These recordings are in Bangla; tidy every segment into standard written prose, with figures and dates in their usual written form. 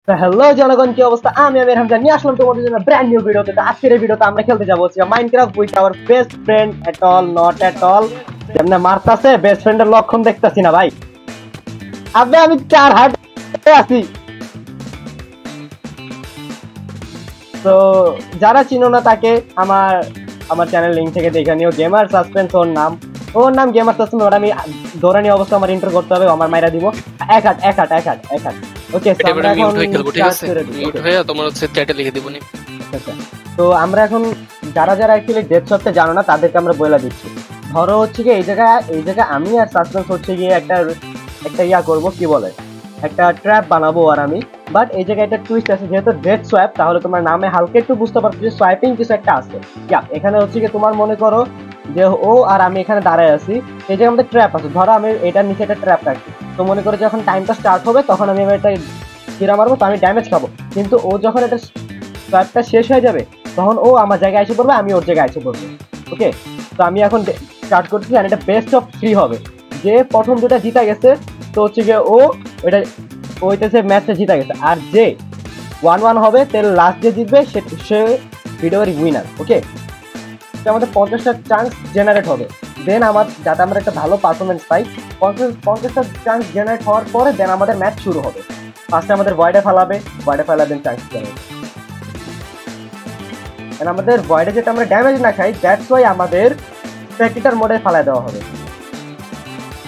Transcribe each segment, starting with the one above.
তো হ্যালো জনগণ, কি অবস্থা? আমি আমির হামজা নিয়ে আসলাম তোমাদের জন্য ব্র্যান্ড নিউ ভিডিওতে। তো আজকের এই ভিডিওতে আমরা খেলতে যাবো হচ্ছে Minecraft with our best friend at all not at all. যেমন মারতাছে, বেস্ট ফ্রেন্ডের লক্ষণ দেখতাছি না ভাই। আবে আমি 4 হার্টে আছি। তো যারা চিনো না তাকে আমার আমার চ্যানেল লিংক থেকে দেখে নিও। গেমার সাসপেন্স ওর নাম গেমার সাসপেন্স। ওর আমি দৌড়ানি অবস্থা আমার ইন্টার করতে হবে, আমার মাইরা দিব এক হাট। ওকে, এটা এবার মিউট হয়ে খেলবো, ঠিক আছে? মিউট হয়ে তোমার হচ্ছে চ্যাটে লিখে দিব নি। আচ্ছা, তো আমরা এখন যারা অ্যাকচুয়ালি ডেথ শটটা জানো না তাদেরকে আমরা বলে দিচ্ছি। ধরো হচ্ছে কি এই জায়গায় আমি আর সাসপেন্স হচ্ছে গিয়ে একটা ইয়া করবো, কি বলে, একটা ট্র্যাপ বানাবো আর আমি। বাট এই জায়গায় একটা টুইস্ট আছে, যেহেতু ডেথ সোয়াপ, তাহলে তোমার নামে হালকা একটু বুঝতে পারছো যে সোয়াইপিং কিছু একটা আছে। এখানে হচ্ছে কি তোমার মনে করো যে ও আর আমি এখানে দাঁড়ায় আছি, এই জায়গায় আমাদের ট্র্যাপ আছে। ধরো আমি এটার নিচে একটা ট্র্যাপ রাখছি, তো মনে করো যখন টাইমটা স্টার্ট হবে তখন আমি এটা কিরা মারবো, তো আমি ড্যামেজ খাবো। কিন্তু ও যখন এটা সোয়াইপটা শেষ হয়ে যাবে তখন ও আমার জায়গায় এসে পড়বে, আমি ওর জায়গায় এসে পড়বো। ওকে, তো আমি এখন স্টার্ট করছি আর এটা বেস্ট অফ 3 হবে। যে প্রথম দুটা জিতা গেছে তো হচ্ছে গিয়ে ওইটা ওইটাতে ম্যাচটা জিতা গেছে। আর যে 1-1 হবে তাহলে লাস্ট যে জিতবে সে ভিডিওর উইনার। ওকে, তো আমাদের 50টা চান্স জেনারেট হবে। দেন যাতে আমরা একটা ভালো পারফরমেন্স পাই, 50টা চান্স জেনারেট হওয়ার পরে দেন আমাদের ম্যাচ শুরু হবে। ফার্স্টে আমাদের ভয়েডে ফেলা দেন চান্স জেনারেট। আমাদের ভয়েডে যেটা আমরা ড্যামেজ না খাই, দ্যাটস ওয়াই আমাদের স্পেকটেটর মোডে ফেলায় দেওয়া হবে।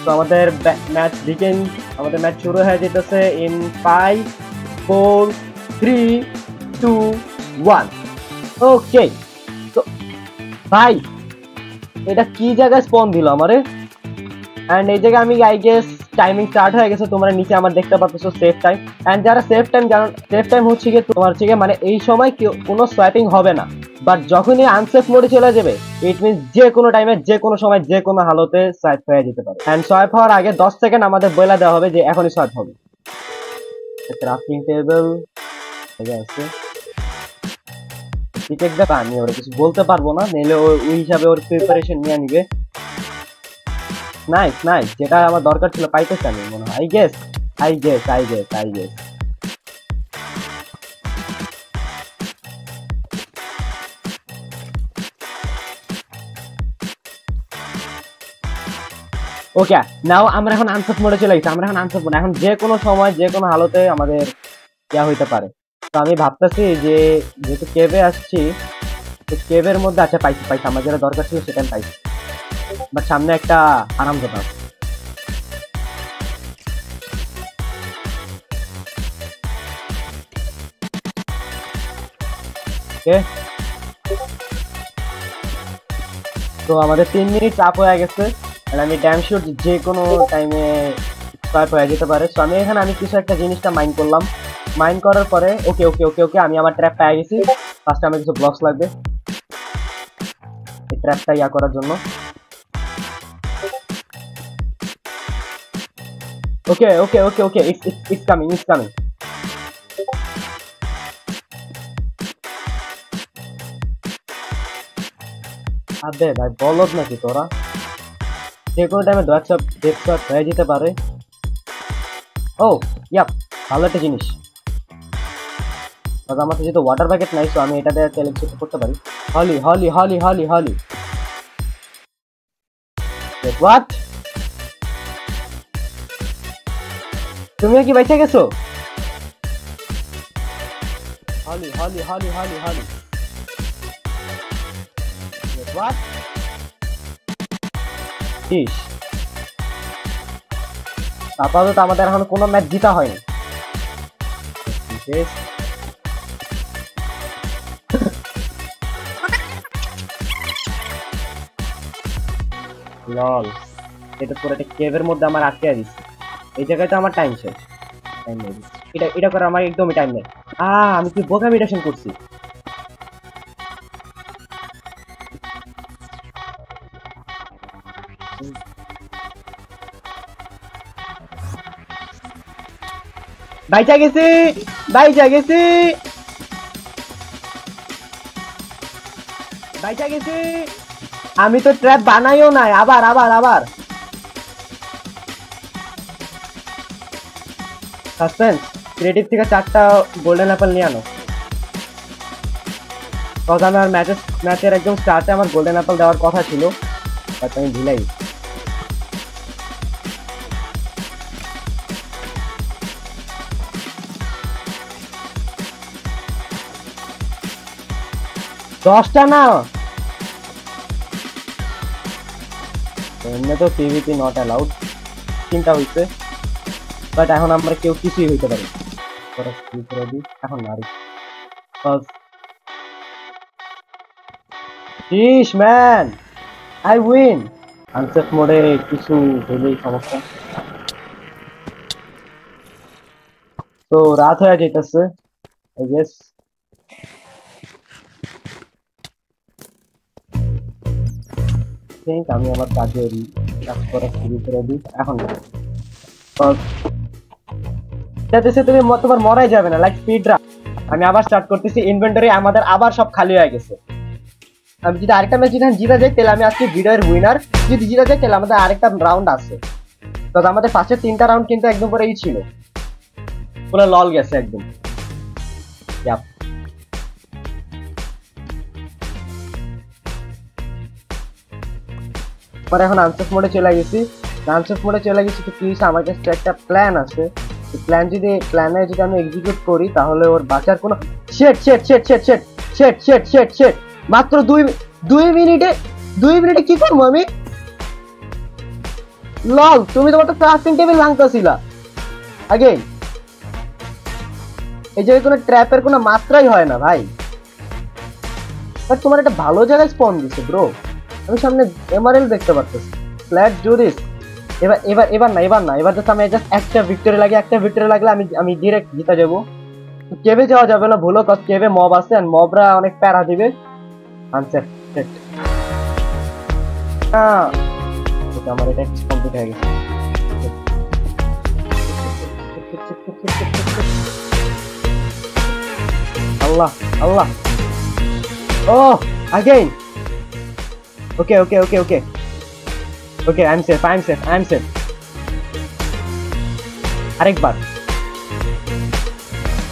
তো আমাদের ম্যাচ শুরু হয়ে যেতেছে ইন 5 4 3 2 1। ওকে, তো ভাই এটা কি জায়গায় স্পন দিল আমারে? এন্ড এই জায়গায় আমি আই গেস টাইমিং স্টার্ট হয়ে গেছে। তোমরা নিচে আমার দেখতে পাচ্ছ সেফ টাইম। এন্ড যারা সেফ টাইম জানো, সেফ টাইম হচ্ছে কি তোমার হচ্ছে মানে এই সময় কোনো সোয়াইপিং হবে না। বাট যখনই আনসেফ মোডে চলে যাবে, ইট মিনস যে কোনো টাইমে, যে কোনো সময়, যে কোনো হালতে সোয়াইপ হয়ে যেতে পারে। এন্ড সোয়াইপ হওয়ার আগে 10 সেকেন্ড আমাদের বলে দেওয়া হবে যে এখনই সোয়াইপ হবে। ক্রাফটিং টেবিল আছে, ঠিক আছে। আমি ওরা কিছু বলতে পারবো না, নাহলে ওই হিসাবে ওর প্রিপারেশন নিয়ে নিবে। নাইস, যেটা আমার দরকার ছিল পাইতেছি আমি মনে হয়। আই গেস ওকে, নাও আমরা এখন আনসার মোডে চলে গেছি। আমরা এখন আনসার মোড, এখন যে কোনো সময় যে কোনো হালতে আমাদের ইয়া হইতে পারে। তো আমি ভাবতেছি যে যেহেতু কেভে আসছি, তো কেভের মধ্যে আচ্ছা পাইছি আমার যেটা দরকার ছিল সেটা আমি পাইছি। বাট সামনে একটা আরামদাদা আছে। ওকে, তো আমাদের 3 মিনিট আপ হয়ে গেছে। আর আমি ড্যাম শিওর যে কোনো টাইমে সোয়াইপ হয়ে যেতে পারে। তো আমি কিছু একটা জিনিসটা মাইন্ড করলাম। মাইন্ড করার পরে ওকে আমি আমার ট্র্যাপ পেয়ে গেছি। ফার্স্টে আমার কিছু ব্লকস লাগবে এই ট্র্যাপটা ইয়া করার জন্য। Okay it's coming. আবে ভাই বলদ নাকি তোরা? যে কোনো টাইমে ডেথ শট হয়ে যেতে পারে। ও ইয়াপ, ভালো একটা জিনিস। আমার যেহেতু ওয়াটার প্যাকেট নাই, তো আমি এটা দিয়ে চ্যালেঞ্জ করতে পারি। হলি হোয়াট, তুমিও কি বেঁচে গেছো? হলি হোয়াট ইস, আপাতত আমাদের এখন কোনো ম্যাচ জিতা হয়নি। লল, এটা পুরো একটা কেভের মধ্যে আমার আটকে দিচ্ছে। এই জায়গায় তো আমার টাইম শেষ। টাইম নেই, এটা করে আমার একদমই টাইম নেই। আমি কি বোকা মেডিটেশন করছি? বাইচা গেছি। আমি তো ট্র্যাপ বানাইও নাই। আবার সাসপেন্স ক্রিয়েটিভ থেকে 4টা গোল্ডেন অ্যাপেল নিয়ে আনো। কজ আমার ম্যাচের একদম স্টার্টে আমার গোল্ডেন অ্যাপেল দেওয়ার কথা ছিল, বাট আমি ভুলাই। দশটা না, এমনি তো পিভিপি নট অ্যালাউড, চিন্তা হইছে, বাট এখন আমরা কেউ কিছুই হইতে পারি এখন না। ইস ম্যান, আই উইন। আনসেফ মোডে কিছু হইলেই সমস্যা। তো রাত হয়ে যেতেছে, আই গেস। আমি আমার কাজ করা শুরু করে দিই এখন। তুমি তোমার মরাই যাবে না, লাইক স্পিড রান। আমি আবার স্টার্ট করতেছি। ইনভেন্টরি আমাদের আবার সব খালি হয়ে গেছে। আমি যদি আরেকটা ম্যাচ জিতা যাই তাহলে আমি আজকে ভিডিওর উইনার। যদি জিতা যাই তাহলে আমাদের আরেকটা রাউন্ড আছে। তো আমাদের ফার্স্টের 3টা রাউন্ড কিন্তু একদম পুরো এই ছিল, পুরো লল গেছে একদম। এখন আনসেফ মোডে চলে গেছি। তো কি হয়েছে, আমার কাছে একটা প্ল্যান আছে। প্ল্যানে যদি আমি এক্সিকিউট করি তাহলে ওর বাঁচার কোনো মাত্র 2 মিনিটে কি করবো আমি? লল, তুমি তোমার তো ক্রাফটিং টেবিল ভাঙতেছিলা আগে। এই জায়গায় কোনো ট্র্যাপের কোনো মাত্রাই হয় না ভাই। বাট তোমার একটা ভালো জায়গায় স্পন দিছে ব্রো। আমি সামনে এমআরএল দেখতে পারতেছি। Let's do this. এবার জাস্ট আমি একটা ভিক্টরি লাগলে আমি ডিরেক্ট জিতে যাবো। কেভে যাওয়া যাবে না ভুলো, কজ কেভে মব আছে এন্ড মবরা অনেক প্যারা দিবে। আনসেট সেট। আমার এটা কমপ্লিট হয়ে গেছে। আল্লাহ আল্লাহ, ও again. Okay, I'm safe. আরেকবার।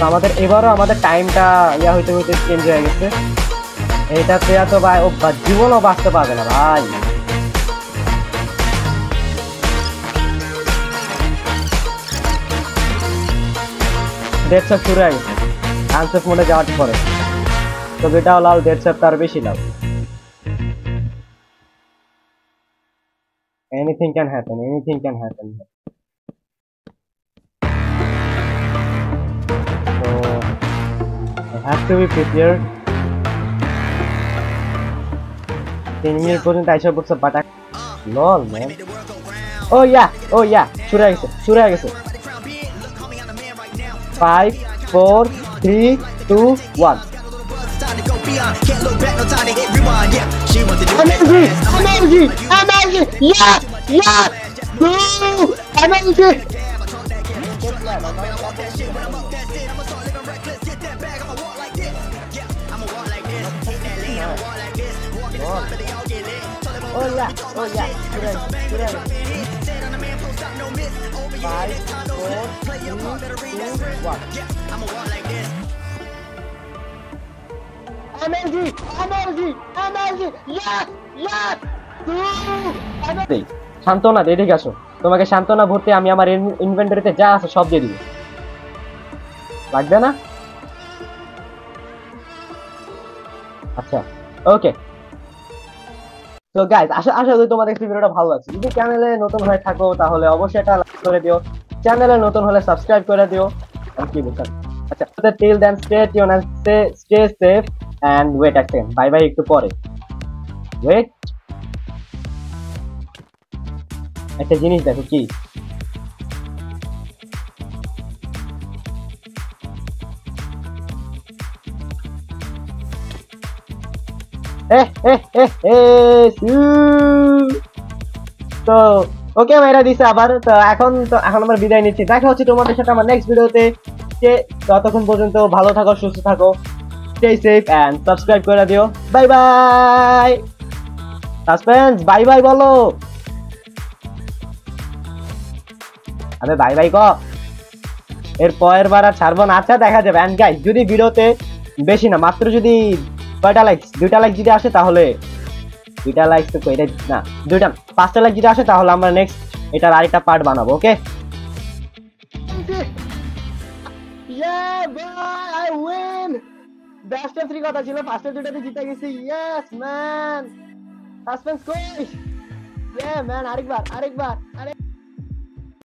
আমাদের এবারও আমাদের টাইমটা হইতে চেঞ্জ হয়ে গেছে। এইটাতে তো ভাই ও জীবনও বাঁচতে পারবে না ভাই। ডেড শট শুরু হয়ে গেছে আনসেফ মোডে যাওয়ার পরে। তো এটাও লাল, ডেড শট তার বেশি লাল। Anything can happen. So I have to be prepared. 3 minute পর্যন্ত আইসা পড়ছে বাট লল ম্যান। ও ইয়া শুরু হয়ে গেছে। 5 4 3 2 1। Energy! Yes! Energy! Oh yeah. 5 4 3 2 1. Energy! Yes! সান্ত্বনা দে, ঠিক আছে? তোমাকে সান্ত্বনা ভর্তি আমি আমার ইনভেন্টরিতে যা আছে সব দিয়ে দিব, লাগবে না? আচ্ছা, ওকে। তো গাইস, আশা করি তোমাদের ভিডিওটা ভালো লাগছে। যদি চ্যানেলে নতুন হয়ে থাকো তাহলে অবশ্যই এটা লাইক করে দিও। চ্যানেলে নতুন হলে সাবস্ক্রাইব করে দিও। কি বলছেন? আচ্ছা, till then stay tune and stay safe and wait a second. Bye bye. একটু পরে ওয়েট। একটা জিনিস দেখো কি, তো ওকে মেরা দিছে আবার। তো এখন আমরা বিদায় নিচ্ছি। দেখা হচ্ছে তোমাদের সাথে আমার নেক্সট ভিডিওতে। ততক্ষণ পর্যন্ত ভালো থাকো, সুস্থ থাকো, স্টে সেফ এন্ড সাবস্ক্রাইব করে দিও। Bye bye. Suspense bye bye বলো। আরে বাই বাই কো। এর পরের বার আর ছাড়বো না। আচ্ছা দেখা যাবে। এন্ড গাইস যদি ভিডিওতে বেশি না মাত্র যদি কয়টা লাইক, 2টা লাইক যদি আসে তাহলে 2টা লাইক তো কইরা না 2টা 5টা লাইক যদি আসে তাহলে আমরা নেক্সট এটার আরেকটা পার্ট বানাবো। ওকে Yeah, boy, I win! Best of 3 কথা ছিল, ফার্স্টের দুটাতে জিতে গেছি। Yes, man! সাসপেন্স কই? Yeah, man, আরেকবার।